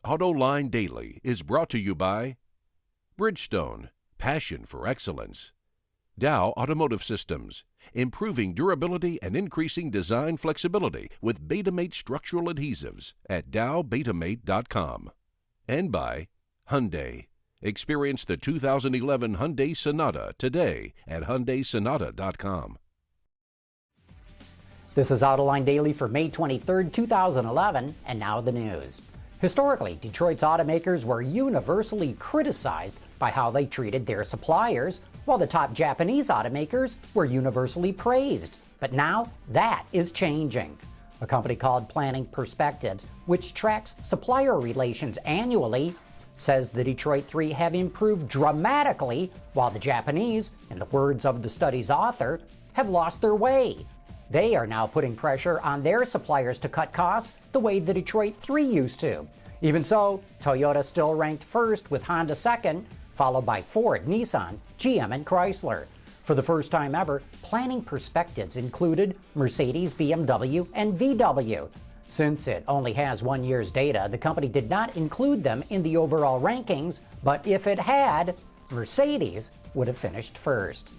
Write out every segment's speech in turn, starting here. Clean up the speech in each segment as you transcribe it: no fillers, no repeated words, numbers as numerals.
Autoline Daly is brought to you by Bridgestone, passion for excellence. Dow Automotive Systems, improving durability and increasing design flexibility with Betamate structural adhesives at dowbetamate.com. And by Hyundai. Experience the 2011 Hyundai Sonata today at HyundaiSonata.com. This is Autoline Daily for May 23, 2011, and now the news. Historically, Detroit's automakers were universally criticized by how they treated their suppliers, while the top Japanese automakers were universally praised. But now that is changing. A company called Planning Perspectives, which tracks supplier relations annually, says the Detroit Three have improved dramatically, while the Japanese, in the words of the study's author, have lost their way. They are now putting pressure on their suppliers to cut costs the way the Detroit Three used to. Even so, Toyota still ranked first, with Honda second, followed by Ford, Nissan, GM, and Chrysler. For the first time ever, Planning Perspectives included Mercedes, BMW, and VW. Since it only has 1 year's data, the company did not include them in the overall rankings, but if it had, Mercedes would have finished first.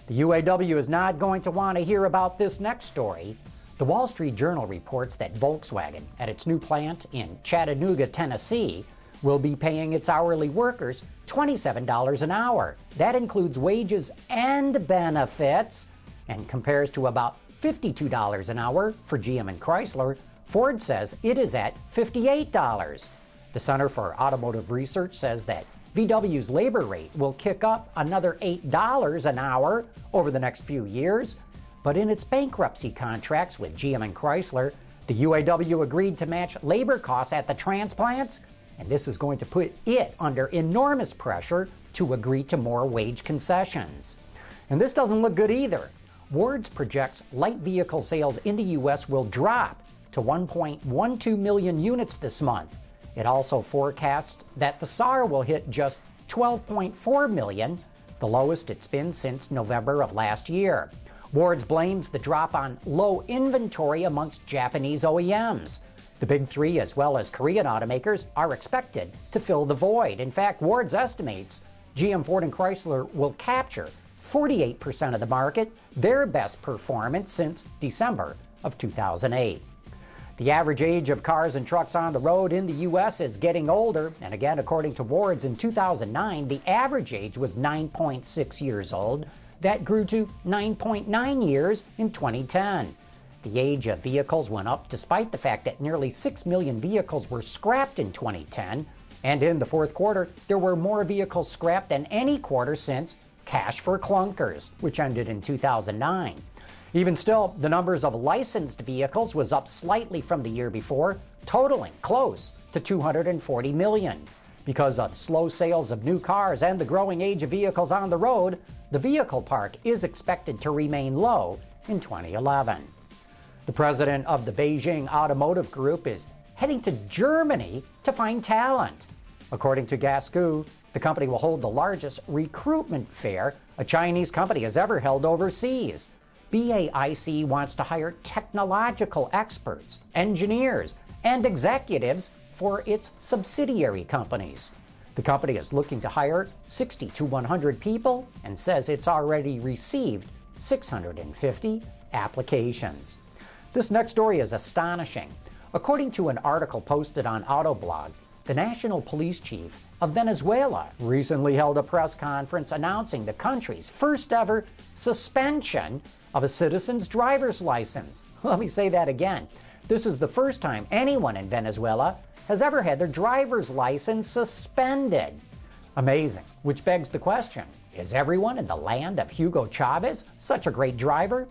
The UAW is not going to want to hear about this next story. The Wall Street Journal reports that Volkswagen, at its new plant in Chattanooga, Tennessee, will be paying its hourly workers $27 an hour. That includes wages and benefits, and compares to about $52 an hour for GM and Chrysler. Ford says it is at $58. The Center for Automotive Research says that VW's labor rate will kick up another $8 an hour over the next few years. But in its bankruptcy contracts with GM and Chrysler, the UAW agreed to match labor costs at the transplants, and this is going to put it under enormous pressure to agree to more wage concessions. And this doesn't look good either. Wards projects light vehicle sales in the U.S. will drop to 1.12 million units this month. It also forecasts that the SAAR will hit just 12.4 million, the lowest it's been since November of last year. Wards blames the drop on low inventory amongst Japanese OEMs. The big three, as well as Korean automakers, are expected to fill the void. In fact, Wards estimates GM, Ford, and Chrysler will capture 48% of the market, their best performance since December of 2008. The average age of cars and trucks on the road in the U.S. is getting older, and again, according to Wards, in 2009, the average age was 9.6 years old. That grew to 9.9 years in 2010. The age of vehicles went up despite the fact that nearly 6 million vehicles were scrapped in 2010, and in the fourth quarter, there were more vehicles scrapped than any quarter since Cash for Clunkers, which ended in 2009. Even still, the numbers of licensed vehicles was up slightly from the year before, totaling close to 240 million. Because of slow sales of new cars and the growing age of vehicles on the road, the vehicle park is expected to remain low in 2011. The president of the Beijing Automotive Group is heading to Germany to find talent. According to Gasco, the company will hold the largest recruitment fair a Chinese company has ever held overseas. BAIC wants to hire technological experts, engineers, and executives for its subsidiary companies. The company is looking to hire 60 to 100 people and says it's already received 650 applications. This next story is astonishing. According to an article posted on Autoblog, the national police chief of Venezuela recently held a press conference announcing the country's first ever suspension of a citizen's driver's license. Let me say that again. This is the first time anyone in Venezuela has ever had their driver's license suspended. Amazing, which begs the question, is everyone in the land of Hugo Chavez such a great driver?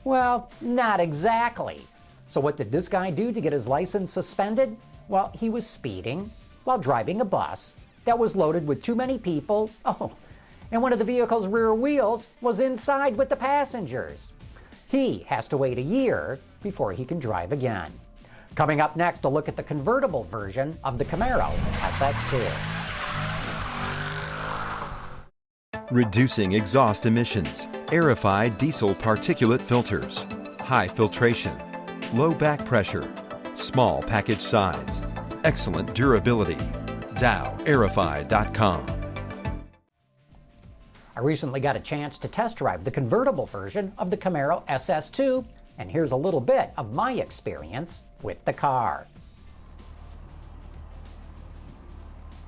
Well, not exactly. So what did this guy do to get his license suspended? Well, he was speeding while driving a bus that was loaded with too many people. And one of the vehicle's rear wheels was inside with the passengers. He has to wait a year before he can drive again. Coming up next, a look at the convertible version of the Camaro SX2. Reducing exhaust emissions, aerified diesel particulate filters, high filtration, low back pressure, small package size, excellent durability. DowAerify.com. I recently got a chance to test drive the convertible version of the Camaro SS2, and here's a little bit of my experience with the car.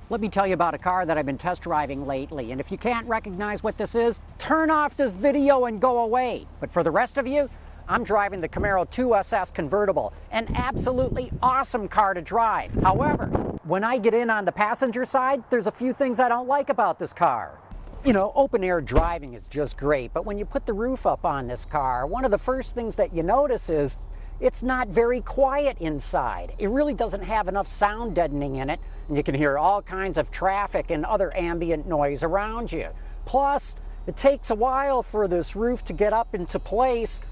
Let me tell you about a car that I've been test driving lately, and if you can't recognize what this is, turn off this video and go away. But for the rest of you, I'm driving the Camaro 2SS convertible, an absolutely awesome car to drive. However, when I get in on the passenger side, there's a few things I don't like about this car. You know, open air driving is just great, but when you put the roof up on this car, one of the first things that you notice is it's not very quiet inside. It really doesn't have enough sound deadening in it, and you can hear all kinds of traffic and other ambient noise around you. Plus, it takes a while for this roof to get up into place,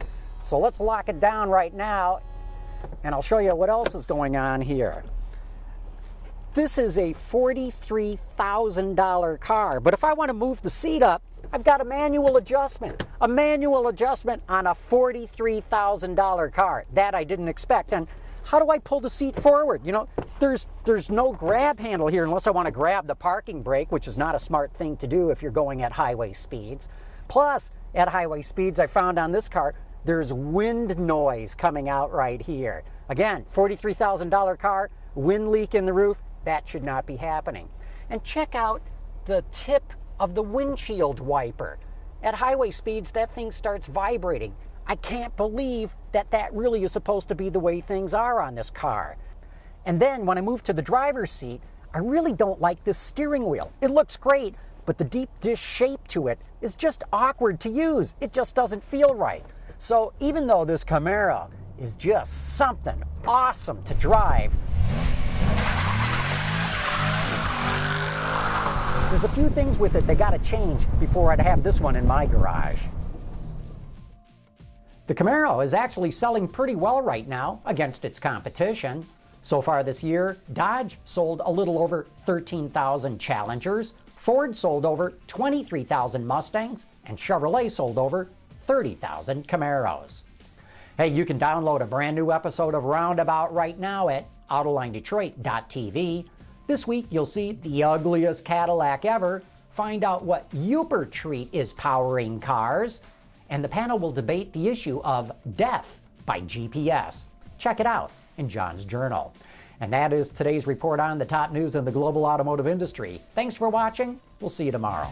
so let's lock it down right now, and I'll show you what else is going on here. This is a $43,000 car, but if I want to move the seat up, I've got a manual adjustment on a $43,000 car. That I didn't expect. And how do I pull the seat forward? You know, there's no grab handle here unless I want to grab the parking brake, which is not a smart thing to do if you're going at highway speeds. Plus, at highway speeds, I found on this car, there's wind noise coming out right here. Again, $43,000 car, wind leak in the roof. That should not be happening. And check out the tip of the windshield wiper. At highway speeds, that thing starts vibrating. I can't believe that that really is supposed to be the way things are on this car. And then when I move to the driver's seat, I really don't like this steering wheel. It looks great, but the deep dish shape to it is just awkward to use. It just doesn't feel right. So even though this Camaro is just something awesome to drive, there's a few things with it that got to change before I'd have this one in my garage. The Camaro is actually selling pretty well right now against its competition. So far this year, Dodge sold a little over 13,000 Challengers, Ford sold over 23,000 Mustangs, and Chevrolet sold over 30,000 Camaros. Hey, you can download a brand new episode of Roundabout right now at AutolineDetroit.tv. This week, you'll see the ugliest Cadillac ever, find out what Uper treat is powering cars, and the panel will debate the issue of death by GPS. Check it out in John's Journal. And that is today's report on the top news in the global automotive industry. Thanks for watching. We'll see you tomorrow.